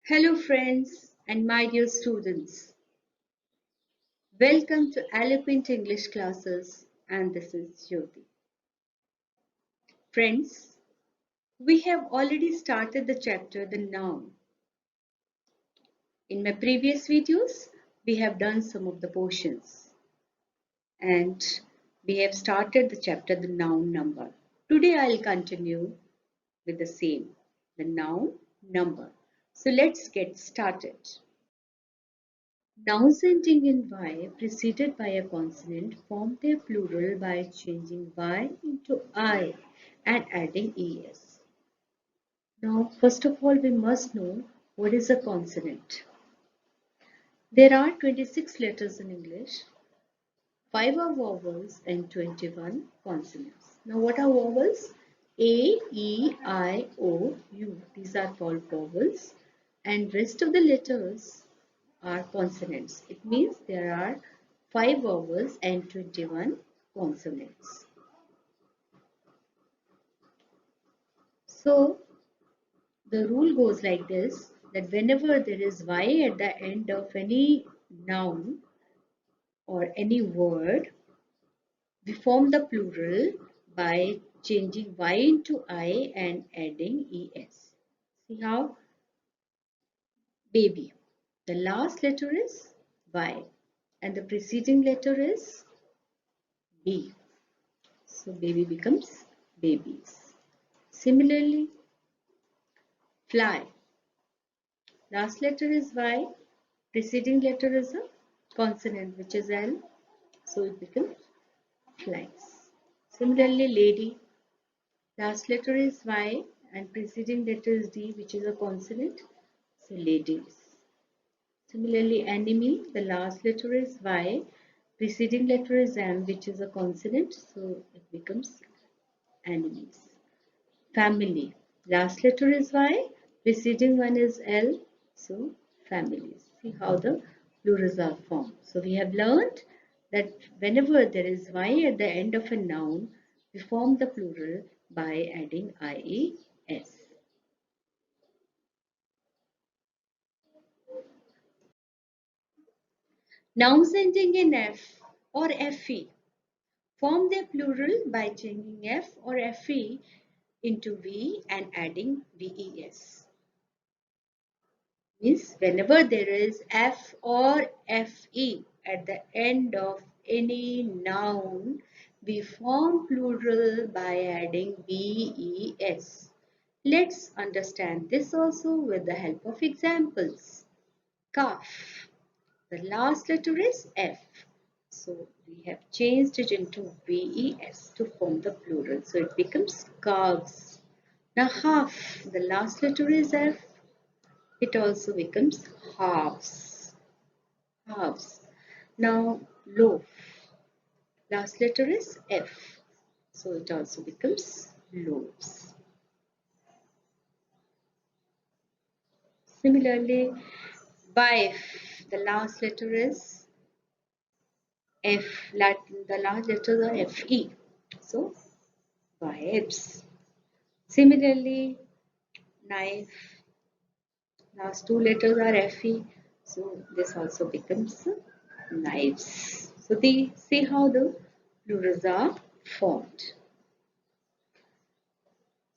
Hello friends and my dear students. Welcome to Eloquent English classes and this is Jyoti. Friends, we have already started the chapter the noun. In my previous videos, we have done some of the portions and we have started the chapter the noun number. Today I'll continue with the same, the noun number. So let's get started. Nouns ending in y preceded by a consonant form their plural by changing y into I and adding es. Now, first of all, we must know what is a consonant. There are 26 letters in English, 5 are vowels and 21 consonants. Now, what are vowels? A, E, I, O, U. These are called vowels and rest of the letters are consonants. It means there are 5 vowels and 21 consonants. So the rule goes like this, that whenever there is y at the end of any noun or any word, we form the plural by changing y into I and adding es. See how? Baby. The last letter is y and the preceding letter is b. So baby becomes babies. Similarly, fly. Last letter is Y. Preceding letter is a consonant which is L. So it becomes flies. Similarly, lady. Last letter is Y and preceding letter is D which is a consonant. So ladies. Similarly, enemy. The last letter is Y. Preceding letter is M which is a consonant. So it becomes enemies. Family. Last letter is Y, preceding one is L, so families. See how the plurals are formed. So we have learned that whenever there is Y at the end of a noun, we form the plural by adding IES. Nouns ending in F or FE form their plural by changing F or FE into V and adding VES. Means whenever there is F or FE at the end of any noun, we form plural by adding VES. Let's understand this also with the help of examples. Calf. The last letter is F. So we have changed it into VES to form the plural. So it becomes calves. Now half. The last letter is F. It also becomes halves. Halves. Now loaf. Last letter is F. So it also becomes loaves. Similarly, wife. The last letter is F. The last letters are FE. So wives. Similarly, knife. Last two letters are FE. So this also becomes knives. So they see how the plurals are formed.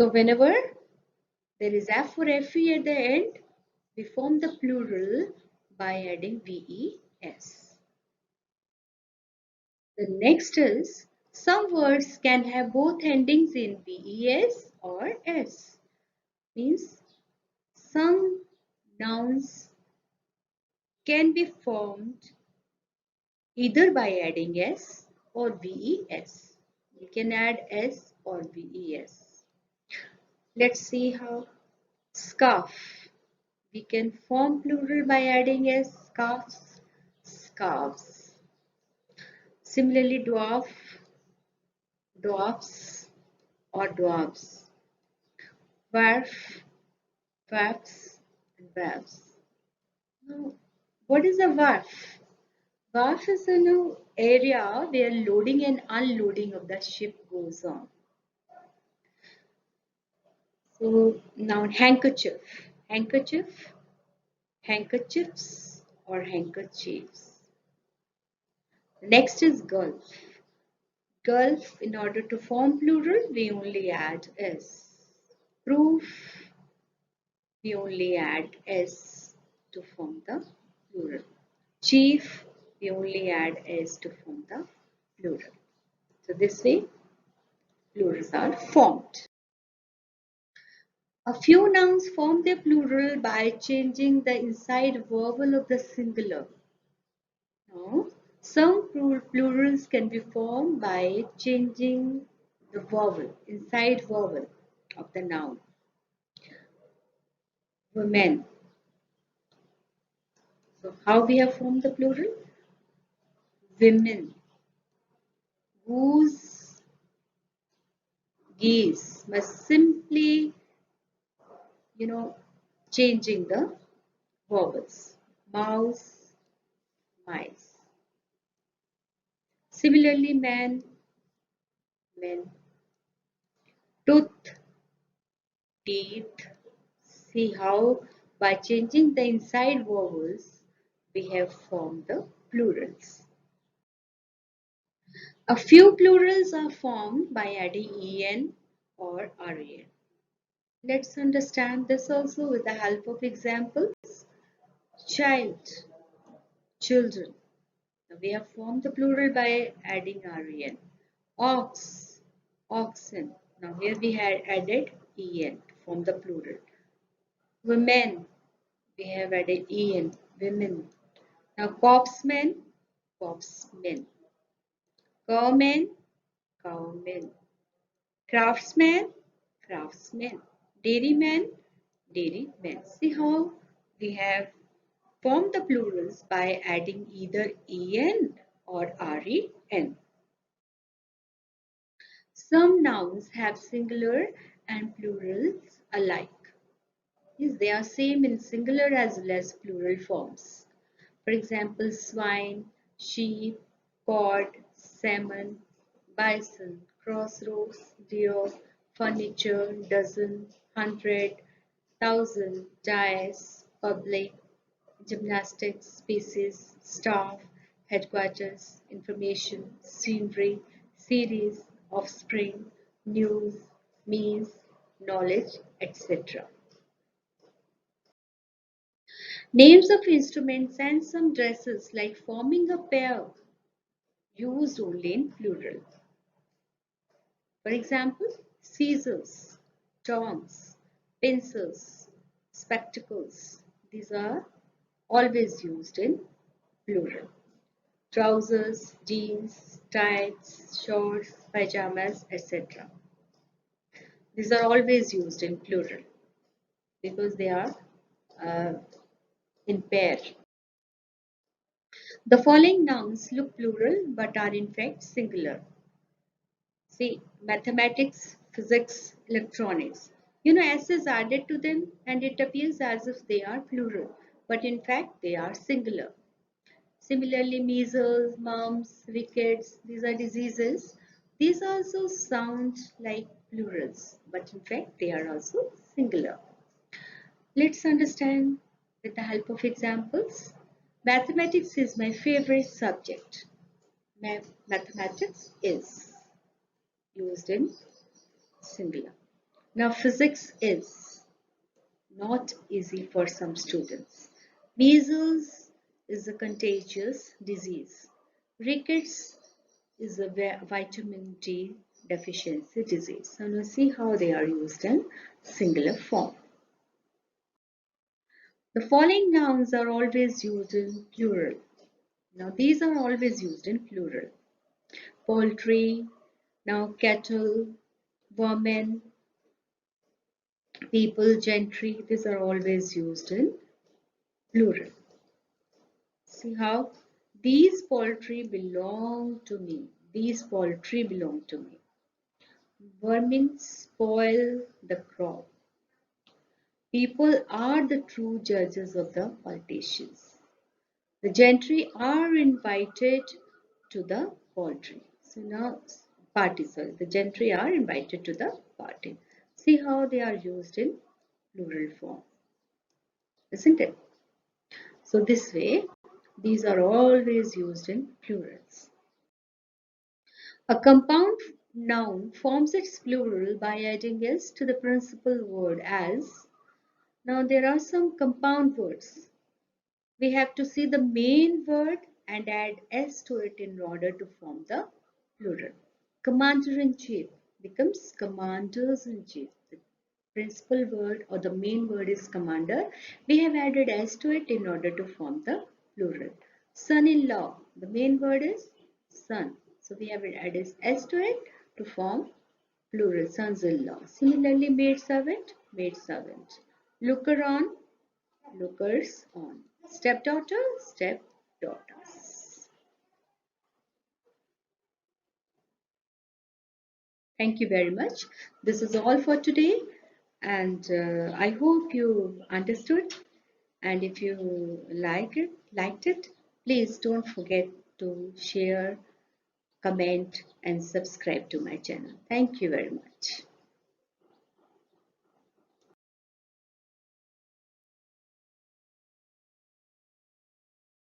So whenever there is F or FE at the end, we form the plural by adding VES. The next is some words can have both endings in VES or S. Means some nouns can be formed either by adding S or VES. We can add S or VES. Let's see how. Scarf. We can form plural by adding S, scarves, scarves. Similarly, dwarf, dwarfs or dwarves. Dwarf, dwarfs, and dwarfs. Now, what is a wharf? Wharf is an area where loading and unloading of the ship goes on. So now handkerchief. Handkerchief handkerchiefs or handkerchiefs. Next is gulf. Gulf, in order to form plural, we only add s. Proof, we only add s to form the plural. Chief, we only add s to form the plural. So this way, plurals are formed. A few nouns form their plural by changing the inside vowel of the singular. Now, some plurals can be formed by changing the vowel, inside vowel of the noun. Women. So how we have formed the plural? Women. Goose, geese. Must simply, changing the vowels. Mouse, mice. Similarly, man, men. Tooth, teeth. See how by changing the inside vowels we have formed the plurals. A few plurals are formed by adding en or ren. Let's understand this also with the help of examples. Child, children. Now we have formed the plural by adding ren. Ox, oxen. Now here we had added en to form the plural. Women, we have added en, women. Now corpsemen, corpsemen. Cowmen, cowmen. Craftsman, craftsmen. Dairyman, dairymen. See how we have formed the plurals by adding either en or ren. Some nouns have singular and plurals alike. Yes, they are same in singular as well as plural forms. For example, swine, sheep, cod, salmon, bison, crossroads, deer, furniture, dozen, 100, 1,000, dice, public, gymnastics, species, staff, headquarters, information, scenery, series, offspring, news, means, knowledge, etc. Names of instruments and some dresses like forming a pair used only in plural. For example, scissors, tongs, pincers, spectacles. These are always used in plural. Trousers, jeans, tights, shorts, pajamas, etc. These are always used in plural because they are uh, in pair. The following nouns look plural but are in fact singular. See, mathematics, physics, electronics. S is added to them and it appears as if they are plural, but in fact they are singular. Similarly, measles, mumps, rickets, these are diseases. These also sound like plurals, but in fact they are also singular. Let's understand with the help of examples. Mathematics is my favorite subject. Mathematics is used in singular. Now physics is not easy for some students. Measles is a contagious disease. Rickets is a vitamin D deficiency disease. So now see how they are used in singular form. The following nouns are always used in plural. Now these are always used in plural. Poultry, now cattle, vermin, people, gentry, these are always used in plural. See how these poultry belong to me. These poultry belong to me. Vermin spoil the crop. People are the true judges of the politicians. The gentry are invited to the poultry. So now the gentry are invited to the party. See how they are used in plural form, isn't it? So this way, these are always used in plurals. A compound noun forms its plural by adding s to the principal word as. Now there are some compound words. We have to see the main word and add s to it in order to form the plural. Commander-in-chief becomes commanders-in-chief. The principal word or the main word is commander. We have added s to it in order to form the plural. Son-in-law, the main word is son. So we have added s to it to form plural, sons-in-law. Similarly, maid-servant, maid-servant. Looker-on, lookers on. Stepdaughter, stepdaughters. Thank you very much. This is all for today, and I hope you understood. And if you liked it, please don't forget to share, comment, and subscribe to my channel. Thank you very much.